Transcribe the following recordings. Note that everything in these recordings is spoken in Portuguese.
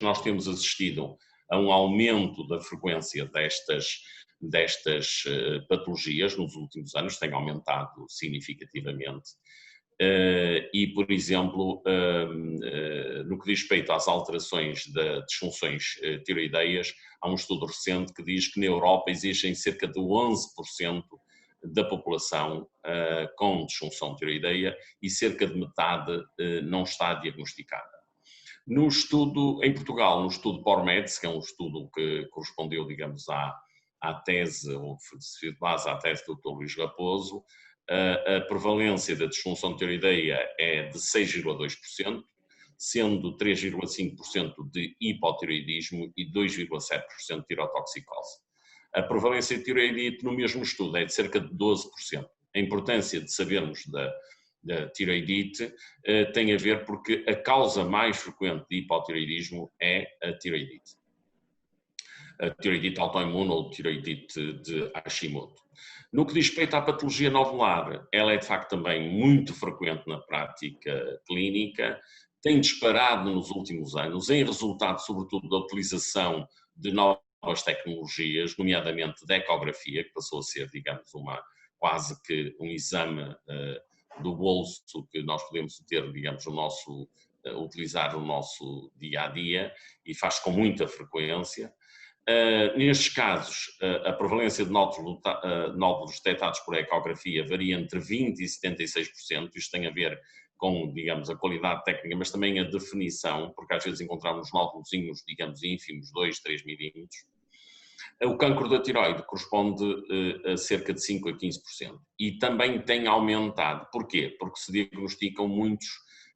nós temos assistido a um aumento da frequência destas patologias nos últimos anos, tem aumentado significativamente. E, por exemplo, no que diz respeito às alterações de disfunções tiroideias, há um estudo recente que diz que na Europa existem cerca de 11% da população com disfunção tiroideia e cerca de metade não está diagnosticada. No estudo, em Portugal, no estudo PORMEDS, que é um estudo que correspondeu, digamos, à tese, ou se base à tese do Dr. Luís Raposo, a prevalência da disfunção tiroideia é de 6,2%, sendo 3,5% de hipotiroidismo e 2,7% de tirotoxicose. A prevalência de tiroidite no mesmo estudo é de cerca de 12%. A importância de sabermos da tiroidite tem a ver porque a causa mais frequente de hipotiroidismo é a tiroidite autoimune ou tiroidite de Hashimoto. No que diz respeito à patologia nodular, ela é de facto também muito frequente na prática clínica, tem disparado nos últimos anos em resultado sobretudo da utilização de novas tecnologias, nomeadamente da ecografia, que passou a ser, digamos, quase que um exame do bolso que nós podemos ter, digamos, utilizar no nosso dia-a-dia e faz com muita frequência. Nestes casos, a prevalência de nódulos detectados por ecografia varia entre 20% e 76%, isto tem a ver com, digamos, a qualidade técnica, mas também a definição, porque às vezes encontramos nódulozinhos, digamos, ínfimos, 2, 3 milímetros. O cancro da tiroide corresponde a cerca de 5% a 15% e também tem aumentado. Porquê? Porque se diagnosticam muitos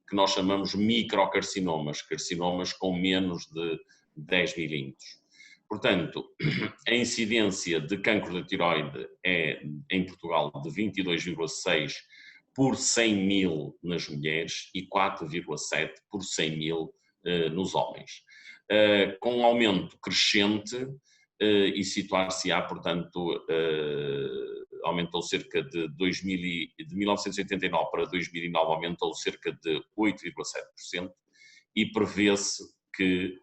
que nós chamamos microcarcinomas, carcinomas com menos de 10 milímetros. Portanto, a incidência de cancro da tiroide é, em Portugal, de 22,6 por 100 mil nas mulheres e 4,7 por 100 mil nos homens. Com um aumento crescente e situar-se-á, portanto, aumentou cerca de 1989 para 2009, aumentou cerca de 8,7% e prevê-se que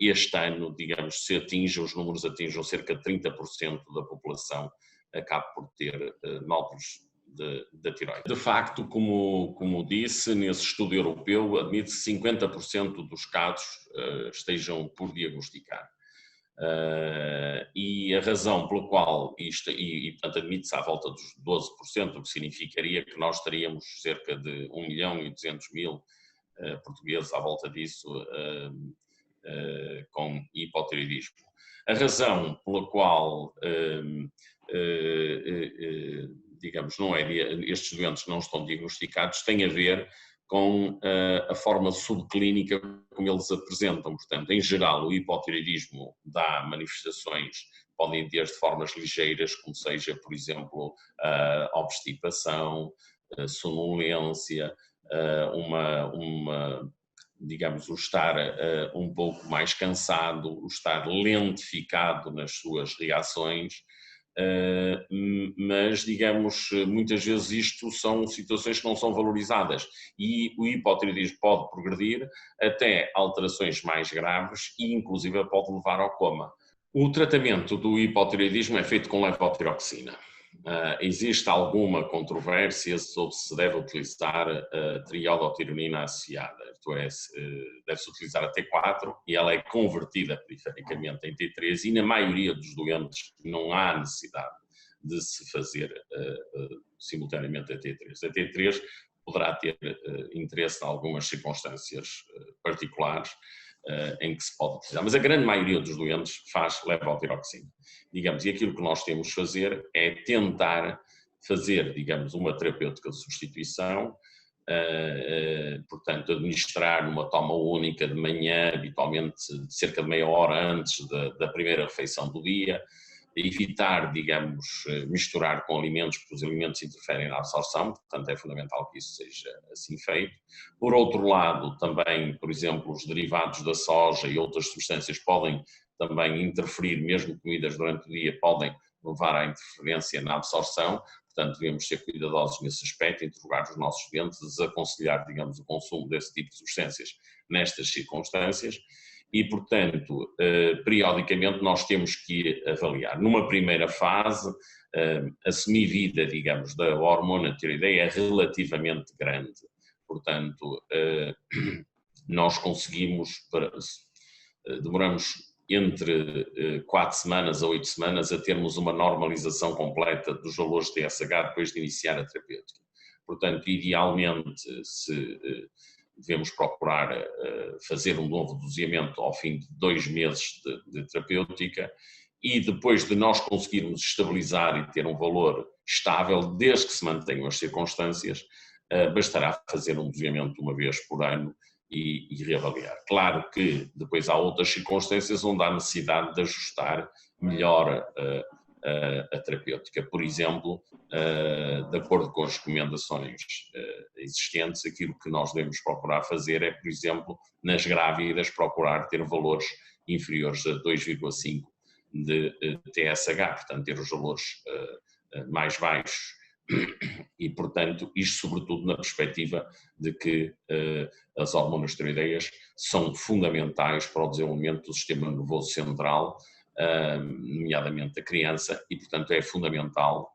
este ano, digamos, os números atinjam cerca de 30% da população, acaba por ter nódulos da tiroide. De facto, como disse, nesse estudo europeu, admite-se 50% dos casos estejam por diagnosticar. E a razão pela qual isto, portanto, admite-se à volta dos 12%, o que significaria que nós teríamos cerca de 1.200.000 portugueses à volta disso, com hipotiroidismo. A razão pela qual, digamos, estes doentes não estão diagnosticados tem a ver com a forma subclínica como eles apresentam. Portanto, em geral, o hipotiroidismo dá manifestações, podem ter de formas ligeiras, como seja, por exemplo, a obstipação, a sonolência, digamos, o estar um pouco mais cansado, o estar lentificado nas suas reações, mas, digamos, muitas vezes isto são situações que não são valorizadas e o hipotiroidismo pode progredir até alterações mais graves e, inclusive, pode levar ao coma. O tratamento do hipotiroidismo é feito com levotiroxina. Existe alguma controvérsia sobre se deve utilizar a triiodotironina associada, isto é, deve-se utilizar a T4 e ela é convertida perifericamente em T3 e na maioria dos doentes não há necessidade de se fazer simultaneamente a T3. A T3 poderá ter interesse em algumas circunstâncias particulares em que se pode utilizar, mas a grande maioria dos doentes faz levotiroxina, digamos, e aquilo que nós temos de fazer é tentar fazer, digamos, uma terapêutica de substituição, portanto, administrar numa toma única de manhã, habitualmente cerca de meia hora antes da primeira refeição do dia, evitar, digamos, misturar com alimentos, porque os alimentos interferem na absorção, portanto é fundamental que isso seja assim feito. Por outro lado, também, por exemplo, os derivados da soja e outras substâncias podem também interferir, mesmo comidas durante o dia, podem levar à interferência na absorção, Portanto, devemos ser cuidadosos nesse aspecto, interrogar os nossos doentes, desaconselhar, digamos, o consumo desse tipo de substâncias nestas circunstâncias e, portanto, periodicamente nós temos que avaliar. Numa primeira fase, a semivida, digamos, da hormona tireoideia é relativamente grande. Portanto, nós conseguimos, demoramos entre 4 semanas a 8 semanas a termos uma normalização completa dos valores de TSH depois de iniciar a terapêutica. Portanto, idealmente, devemos procurar fazer um novo doseamento ao fim de 2 meses de terapêutica e depois de nós conseguirmos estabilizar e ter um valor estável, desde que se mantenham as circunstâncias, bastará fazer um doseamento uma vez por ano e reavaliar. Claro que depois há outras circunstâncias onde há necessidade de ajustar melhor a terapêutica. Por exemplo, de acordo com as recomendações existentes, aquilo que nós devemos procurar fazer é, por exemplo, nas grávidas, procurar ter valores inferiores a 2,5 de TSH, portanto, ter os valores mais baixos. E, portanto, isto sobretudo na perspectiva de que as hormonas tireoideias são fundamentais para o desenvolvimento do sistema nervoso central, nomeadamente da criança, e, portanto, é fundamental,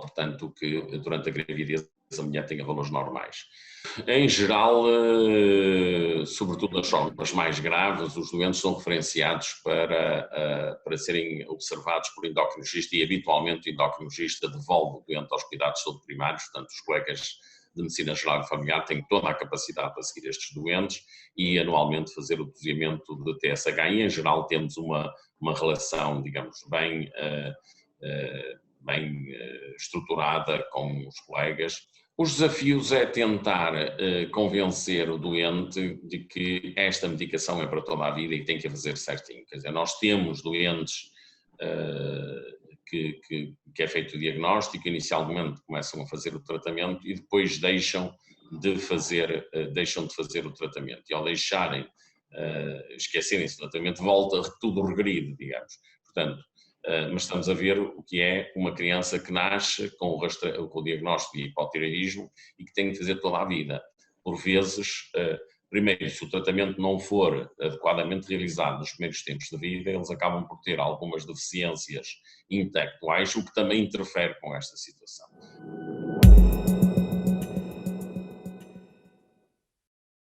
portanto, que durante a gravidez a mulher tenha valores normais. Em geral, sobretudo nas formas mais graves, os doentes são referenciados para serem observados por endocrinologista e habitualmente o endocrinologista devolve o doente aos cuidados de saúde primários, portanto os colegas de medicina geral e familiar têm toda a capacidade para seguir estes doentes e anualmente fazer o doseamento de TSH e em geral temos uma relação, digamos, bem estruturada com os colegas. Os desafios é tentar convencer o doente de que esta medicação é para toda a vida e tem que fazer certinho. Quer dizer, nós temos doentes que é feito o diagnóstico, inicialmente começam a fazer o tratamento e depois deixam de fazer o tratamento. E ao esquecerem-se do tratamento, volta tudo regredido, digamos. Portanto, mas estamos a ver o que é uma criança que nasce com o diagnóstico de hipotireoidismo e que tem que fazer toda a vida. Por vezes, primeiro, se o tratamento não for adequadamente realizado nos primeiros tempos de vida, eles acabam por ter algumas deficiências intelectuais, o que também interfere com esta situação.